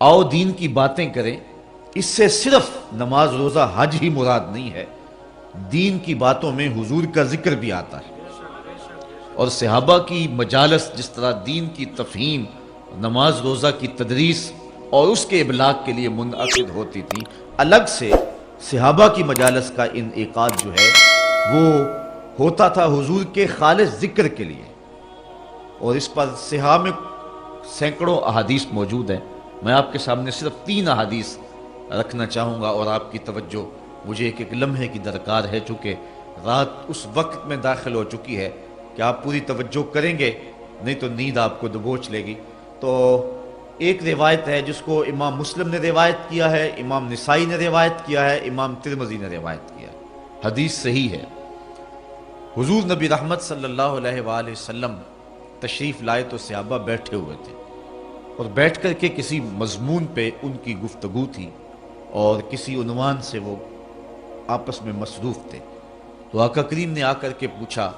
آؤ دین کی باتیں کریں، اس سے صرف نماز روزہ حج ہی مراد نہیں ہے، دین کی باتوں میں حضور کا ذکر بھی آتا ہے۔ اور صحابہ کی مجالس جس طرح دین کی تفہیم، نماز روزہ کی تدریس اور اس کے ابلاغ کے لیے منعقد ہوتی تھی، الگ سے صحابہ کی مجالس کا انعقاد جو ہے وہ ہوتا تھا حضور کے خالص ذکر کے لیے۔ اور اس پر صحاح میں سینکڑوں احادیث موجود ہیں۔ میں آپ کے سامنے صرف 3 احادیث رکھنا چاہوں گا، اور آپ کی توجہ مجھے ایک لمحے کی درکار ہے، چونکہ رات اس وقت میں داخل ہو چکی ہے کہ آپ پوری توجہ کریں گے، نہیں تو نیند آپ کو دبوچ لے گی۔ تو ایک روایت ہے جس کو امام مسلم نے روایت کیا ہے، امام نسائی نے روایت کیا ہے، امام ترمذی نے روایت کیا ہے، حدیث صحیح ہے۔ حضور نبی رحمت صلی اللہ علیہ وآلہ وسلم تشریف لائے تو صحابہ بیٹھے ہوئے تھے، اور بیٹھ کر کے کسی مضمون پہ ان کی گفتگو تھی، اور کسی عنوان سے وہ آپس میں مصروف تھے۔ تو آقا کریم نے آ کر کے پوچھا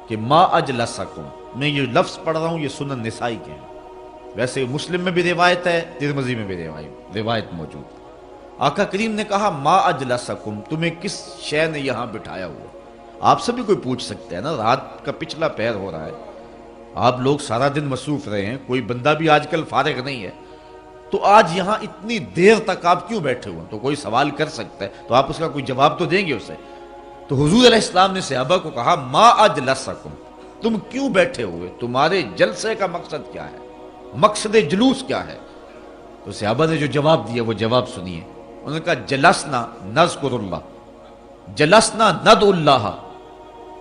کہ ما اجلسکم، میں یہ لفظ پڑھ رہا ہوں یہ سنن نسائی کے ہیں، ویسے مسلم میں بھی روایت ہے، ترمذی میں بھی روایت موجود۔ آقا کریم نے کہا ما اجلسکم، تمہیں کس شے نے یہاں بٹھایا ہوا؟ آپ سے بھی کوئی پوچھ سکتے ہیں نا، رات کا پچھلا پہر ہو رہا ہے، آپ لوگ سارا دن مصروف رہے ہیں، کوئی بندہ بھی آج کل فارغ نہیں ہے، تو آج یہاں اتنی دیر تک آپ کیوں بیٹھے ہوئے؟ تو کوئی سوال کر سکتا ہے، تو آپ اس کا کوئی جواب تو دیں گے اسے۔ تو حضور علیہ السلام نے صحابہ کو کہا ما اجلسکم، تم کیوں بیٹھے ہوئے؟ تمہارے جلسے کا مقصد کیا ہے؟ مقصد جلوس کیا ہے؟ تو صحابہ نے جو جواب دیا وہ جواب سنیے۔ انہوں نے کہا جلسنا نذکر اللہ، جلسنا ندعو اللہ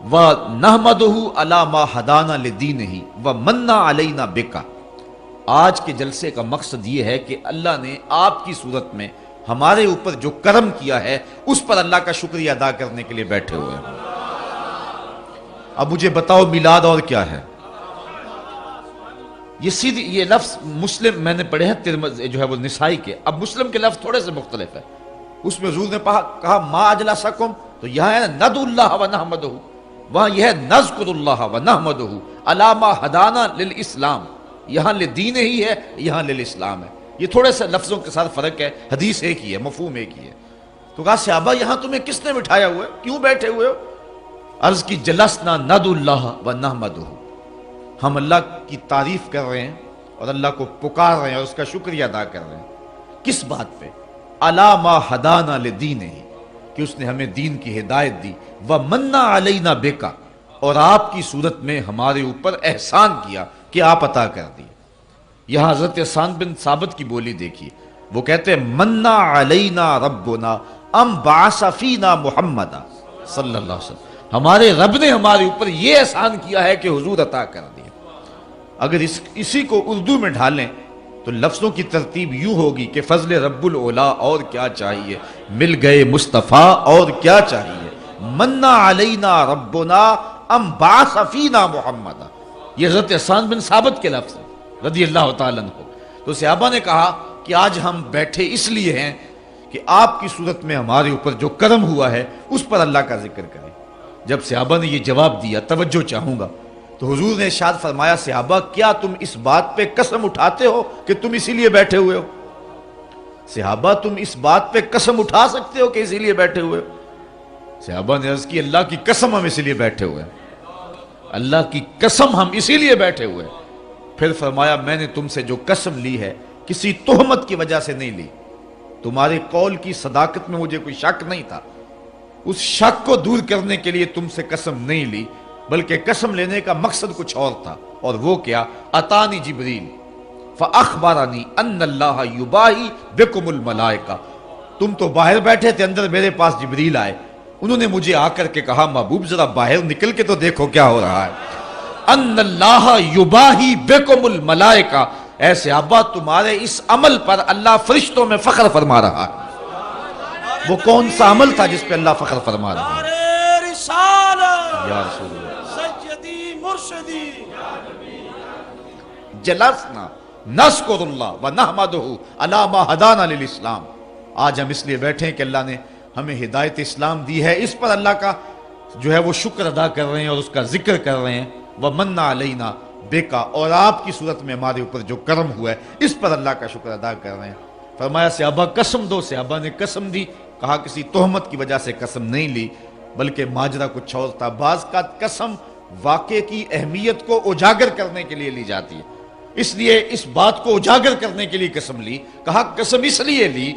وَنَحْمَدُهُ عَلَى مَا هَدَانَا لِدِينِهِ وَمَنَّ عَلَيْنَا بِكَ، آج کے جلسے کا مقصد یہ ہے کہ اللہ نے آپ کی صورت میں ہمارے اوپر جو کرم کیا ہے اس پر اللہ کا شکریہ ادا کرنے کے لیے بیٹھے ہوئے ہیں۔ اب مجھے بتاؤ میلاد اور کیا ہے؟ یہ لفظ مسلم میں نے پڑھے ہیں، ترمذی جو ہے وہ نسائی کے، اب مسلم کے لفظ تھوڑے سے مختلف ہے۔ اس میں حضور نے کہا ما اجلسکم، تو یہاں ہے ندعو اللہ ونحمدہ، وہاں یہ ہے نذکر اللہ ونحمدہ علی ما ہدانا للاسلام، یہاں لدین ہی ہے، یہاں للاسلام ہے، یہ تھوڑے سے لفظوں کے ساتھ فرق ہے، حدیث ایک ہی ہے، مفہوم ایک ہی ہے۔ تو کہا صحابہ یہاں تمہیں کس نے بٹھایا ہوا ہے، کیوں بیٹھے ہوئے ہو؟ عرض کی جلسنا ندعو اللہ ونحمدہ، ہم اللہ کی تعریف کر رہے ہیں اور اللہ کو پکار رہے ہیں اور اس کا شکریہ ادا کر رہے ہیں۔ کس بات پہ؟ علی ما ہدانا لدینہ، کہ اس نے ہمیں دین کی ہدایت دی، وَمَنَّ عَلَيْنَا بِكَ، اور آپ کی صورت میں ہمارے اوپر احسان کیا کہ آپ عطا کر دی۔ یہاں حضرت حسان بن ثابت کی بولی دیکھیے، وہ کہتے ہیں مَنَّ عَلَيْنَا رَبُّنَا أَمْ بَعَثَ فِينَا مُحَمَّدًا صلی اللہ علیہ وسلم، ہمارے رب نے ہمارے اوپر یہ احسان کیا ہے کہ حضور عطا کر دیا۔ اگر اسی کو اردو میں ڈھالیں تو لفظوں کی ترتیب یوں ہوگی کہ فضل رب العلا اور کیا چاہیے، مل گئے مصطفیٰ اور کیا چاہیے، منا علینا ربنا ام بعث فینا محمد، یہ حضرت حسان بن ثابت کے لفظ ہیں رضی اللہ تعالیٰ عنہ۔ تو صحابہ نے کہا کہ آج ہم بیٹھے اس لیے ہیں کہ آپ کی صورت میں ہمارے اوپر جو کرم ہوا ہے اس پر اللہ کا ذکر کریں۔ جب صحابہ نے یہ جواب دیا، توجہ چاہوں گا، تو حضور نے ارشاد فرمایا صحابہ کیا تم اس بات پہ قسم اٹھاتے ہو کہ تم اسی لیے بیٹھے ہوئے ہو؟ صحابہ تم اس بات پہ قسم اٹھا سکتے ہو کہ اسی لیے بیٹھے ہوئے ہو؟ صحابہ نے عرض کی اللہ کی قسم ہم اسی لیے بیٹھے ہوئے ہیں، اللہ کی قسم ہم اسی لیے بیٹھے ہوئے ہیں۔ پھر فرمایا میں نے تم سے جو قسم لی ہے کسی تہمت کی وجہ سے نہیں لی، تمہارے قول کی صداقت میں مجھے کوئی شک نہیں تھا، اس شک کو دور کرنے کے لیے تم سے قسم نہیں لی، بلکہ قسم لینے کا مقصد کچھ اور تھا، اور وہ کیا؟ اتانی جبریل فاخبرنی ان اللہ یباہی بکم الملائکہ، تم تو باہر بیٹھے تھے، اندر میرے پاس جبریل آئے، انہوں نے مجھے آ کر کے کہا محبوب ذرا باہر نکل کے تو دیکھو کیا ہو رہا ہے، ان اللہ یباہی بکم الملائکہ، اے صحابہ تمہارے اس عمل پر اللہ فرشتوں میں فخر فرما رہا ہے۔ وہ کون سا عمل تھا جس پہ اللہ فخر فرما رہا ہے؟ یا رسول اللہ جلسنا نذکر اللہ ونحمدہ علی ما ہدانا للاسلام، آج ہم اس لیے بیٹھے ہیں کہ اللہ نے ہمیں ہدایت اسلام دی ہے، اس پر اللہ کا جو ہے وہ شکر ادا کر رہے ہیں اور اس کا ذکر کر رہے ہیں، وَمَنَّ عَلَيْنَا بِكَ، اور آپ کی صورت میں ہمارے اوپر جو کرم ہوا ہے اس پر اللہ کا شکر ادا کر رہے ہیں۔ فرمایا صحابہ قسم دو، صحابہ نے قسم دی، کہا کسی تہمت کی وجہ سے قسم نہیں لی بلکہ ماجرا کچھ اور تھا۔ بعض کا قسم واقعے کی اہمیت کو اجاگر کرنے کے لیے لی جاتی ہے، اس لیے اس بات کو اجاگر کرنے کے لیے قسم لی، کہا قسم اس لیے لی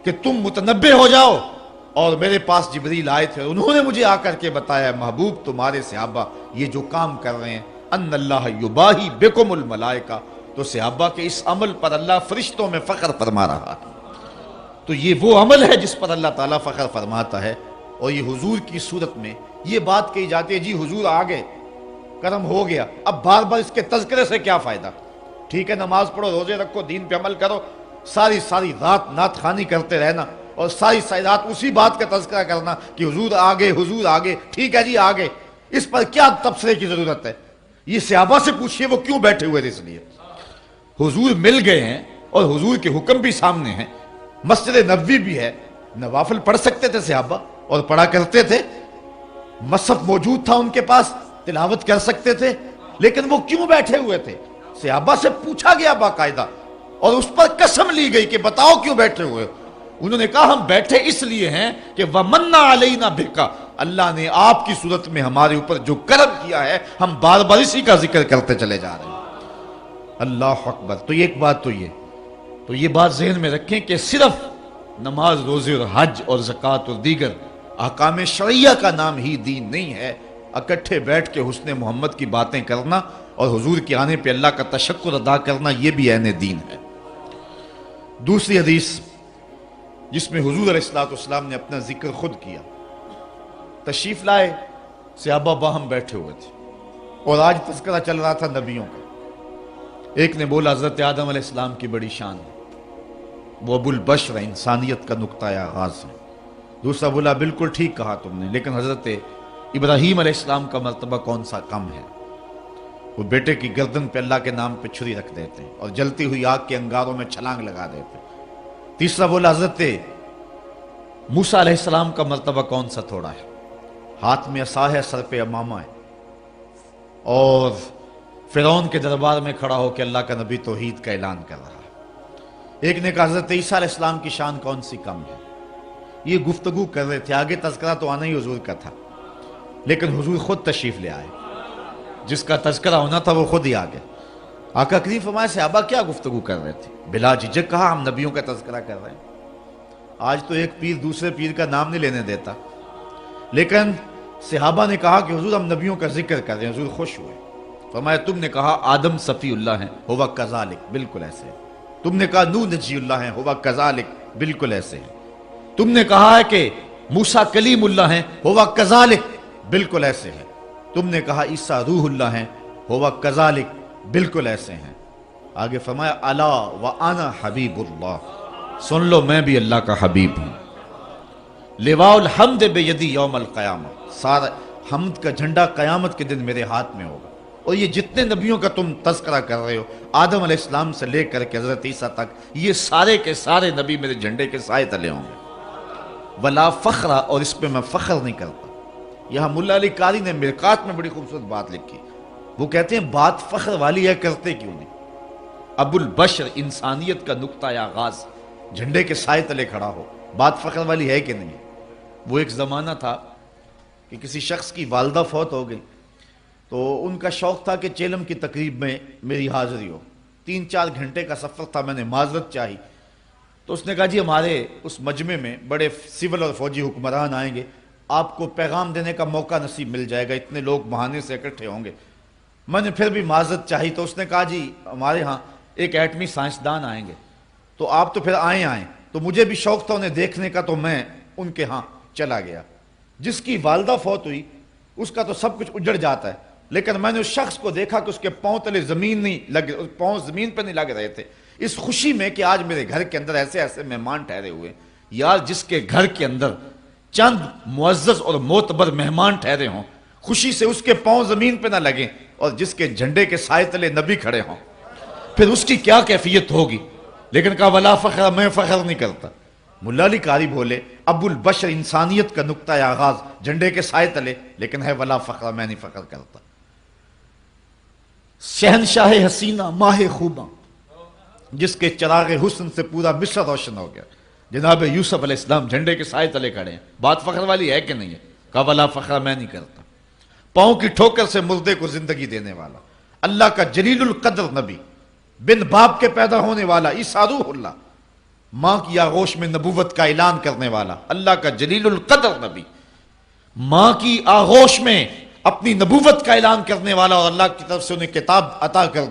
کہ تم متنبع ہو جاؤ۔ اور میرے پاس جبریل آئے تھے، انہوں نے مجھے آ کر کے بتایا محبوب تمہارے صحابہ یہ جو کام کر رہے ہیں ان اللہ یباہی بکم الملائکہ، تو صحابہ کے اس عمل پر اللہ فرشتوں میں فخر فرما رہا ہے۔ تو یہ وہ عمل ہے جس پر اللہ تعالیٰ فخر فرماتا ہے، اور یہ حضور کی صورت میں یہ بات کہی جاتی ہے جی حضور آ گئے، کرم ہو گیا، اب بار بار اس کے تذکرے سے کیا فائدہ؟ ٹھیک ہے نماز پڑھو، روزے رکھو، دین پہ عمل کرو، ساری رات نعت خوانی کرتے رہنا اور ساری رات اسی بات کا تذکرہ کرنا کہ حضور آگے، حضور آگے، ٹھیک ہے جی آگے، اس پر کیا تبصرے کی ضرورت ہے؟ یہ صحابہ سے پوچھئے وہ کیوں بیٹھے ہوئے تھے؟ اس لیے حضور مل گئے ہیں اور حضور کے حکم بھی سامنے ہیں، مسجد نبوی بھی ہے، نوافل پڑھ سکتے تھے صحابہ اور پڑھا کرتے تھے، مصحف موجود تھا ان کے پاس، تلاوت کر سکتے تھے، لیکن وہ کیوں بیٹھے ہوئے تھے؟ صحابہ سے پوچھا گیا باقاعدہ اور اس پر قسم لی گئی کہ بتاؤ کیوں بیٹھے ہوئے؟ انہوں نے کہا ہم بیٹھے اس لیے ہیں کہ وَمَنَّ عَلَيْنَا بِكَ، اللہ نے آپ کی صورت میں ہمارے اوپر جو کرم کیا ہے ہم بار بار اسی کا ذکر کرتے چلے جا رہے ہیں۔ اللہ اکبر۔ تو ایک بات تو یہ بات ذہن میں رکھیں کہ صرف نماز، روزے اور حج اور زکوٰۃ اور دیگر احکام شرعیہ کا نام ہی دین نہیں ہے، اکٹھے بیٹھ کے حسن محمد کی باتیں کرنا اور حضور کے آنے پہ اللہ کا تشکر ادا کرنا یہ بھی عین دین ہے۔ دوسری حدیث جس میں حضور علیہ السلام نے اپنا ذکر خود کیا، تشریف لائے، صحابہ باہم بیٹھے ہوئے تھے اور آج تذکرہ چل رہا تھا نبیوں کا۔ ایک نے بولا حضرت آدم علیہ السلام کی بڑی شان ہے، وہ ابو البشر ہے، انسانیت کا نقطہ آغاز ہے۔ دوسرا بولا بالکل ٹھیک کہا تم نے، لیکن حضرت ابراہیم علیہ السلام کا مرتبہ کون سا کم ہے؟ وہ بیٹے کی گردن پہ اللہ کے نام پہ چھری رکھ دیتے اور جلتی ہوئی آگ کے انگاروں میں چھلانگ لگا دیتے۔ تیسرا بولا حضرت موسیٰ علیہ السلام کا مرتبہ کون سا تھوڑا ہے، ہاتھ میں عصا ہے، سر پہ امامہ ہے، اور فرعون کے دربار میں کھڑا ہو کے اللہ کا نبی توحید کا اعلان کر رہا ہے۔ ایک نے کہا حضرت عیسیٰ علیہ السلام کی شان کون سی کم ہے؟ یہ گفتگو کر رہے تھے، آگے تذکرہ تو آنا ہی حضور کا تھا، لیکن حضور خود تشریف لے آئے، جس کا تذکرہ ہونا تھا وہ خود ہی آ گئے۔ آقا کریم فرمایا صحابہ کیا گفتگو کر رہے تھے؟ بلا جھجک کہا ہم نبیوں کا تذکرہ کر رہے ہیں۔ آج تو ایک پیر دوسرے پیر کا نام نہیں لینے دیتا، لیکن صحابہ نے کہا کہ حضور ہم نبیوں کا ذکر کر رہے ہیں۔ حضور خوش ہوئے، فرمایا تم نے کہا آدم صفی اللہ ہیں، ہوا کذالک، بالکل ایسے ہے۔ تم نے کہا نوح نجی اللہ ہیں، ہوا کذالک، بالکل ایسے ہے۔ تم نے کہا ہے کہ موسیٰ کلیم اللہ ہیں، ہوا کذالک، بالکل ایسے ہے۔ تم نے کہا عیسیٰ روح اللہ ہیں، ہوا کذالک، بالکل ایسے ہیں۔ آگے فرمایا الا وانا حبیب اللہ، سن لو میں بھی اللہ کا حبیب ہوں۔ لواء الحمد بیدی یوم القیامہ، سارا حمد کا جھنڈا قیامت کے دن میرے ہاتھ میں ہوگا۔ اور یہ جتنے نبیوں کا تم تذکرہ کر رہے ہو، آدم علیہ السلام سے لے کر کے حضرت عیسیٰ تک، یہ سارے کے سارے نبی میرے جھنڈے کے سائے تلے ہوں گے۔ ولا فخر، اور اس پہ میں فخر نہیں کرتا۔ یہاں ملا علی قاری نے مرقات میں بڑی خوبصورت بات لکھی، وہ کہتے ہیں بات فخر والی ہے، کرتے کیوں نہیں؟ ابو البشر، انسانیت کا نقطہ آغاز، جھنڈے کے سائے تلے کھڑا ہو، بات فخر والی ہے کہ نہیں؟ وہ ایک زمانہ تھا کہ کسی شخص کی والدہ فوت ہو گئی، تو ان کا شوق تھا کہ چیلم کی تقریب میں میری حاضری ہو۔ 3-4 گھنٹے کا سفر تھا، میں نے معذرت چاہی، تو اس نے کہا جی ہمارے اس مجمع میں بڑے سول اور فوجی حکمران آئیں گے، آپ کو پیغام دینے کا موقع نصیب مل جائے گا، اتنے لوگ بہانے سے اکٹھے ہوں گے۔ میں نے پھر بھی معذرت چاہی، تو اس نے کہا جی ہمارے ہاں ایک ایٹمی سائنسدان آئیں گے، تو آپ تو پھر آئیں، تو مجھے بھی شوق تھا انہیں دیکھنے کا، تو میں ان کے ہاں چلا گیا۔ جس کی والدہ فوت ہوئی اس کا تو سب کچھ اجڑ جاتا ہے، لیکن میں نے اس شخص کو دیکھا کہ اس کے پاؤں تلے زمین نہیں لگے، پاؤں زمین پہ نہیں لگ رہے تھے، اس خوشی میں کہ آج میرے گھر کے اندر ایسے ایسے مہمان ٹھہرے ہوئے۔ یار جس کے گھر کے اندر چند معزز اور معتبر مہمان ٹھہرے ہوں، خوشی سے اس کے پاؤں زمین پہ نہ لگیں، اور جس کے جھنڈے کے سائے تلے نبی کھڑے ہوں، پھر اس کی کیا کیفیت ہوگی؟ لیکن کہا ولا فخر، میں فخر نہیں کرتا۔ ملا علی قاری بولے ابو البشر، انسانیت کا نقطہ آغاز، جھنڈے کے سائے تلے، لیکن ہے ولا فخر، میں نہیں فخر کرتا۔ شہنشاہ حسینہ، ماہ خوباں، جس کے چراغ حسن سے پورا مصر روشن ہو گیا. جناب یوسف علیہ السلام جھنڈے کے سائے تلے کھڑے ہیں. بات فخر والی ہے کہ نہیں ہے؟ کہا ولا فخر میں نہیں کرتا. پاؤں کی ٹھوکر سے مردے کو زندگی دینے والا اللہ کا جلیل القدر نبی، بن باپ کے پیدا ہونے والا عیسیٰ روح اللہ، ماں کی آغوش میں نبوت کا اعلان کرنے والا اللہ کا جلیل القدر نبی، ماں کی آغوش میں اپنی نبوت کا اعلان کرنے والا اور اللہ کی طرف سے انہیں کتاب عطا کر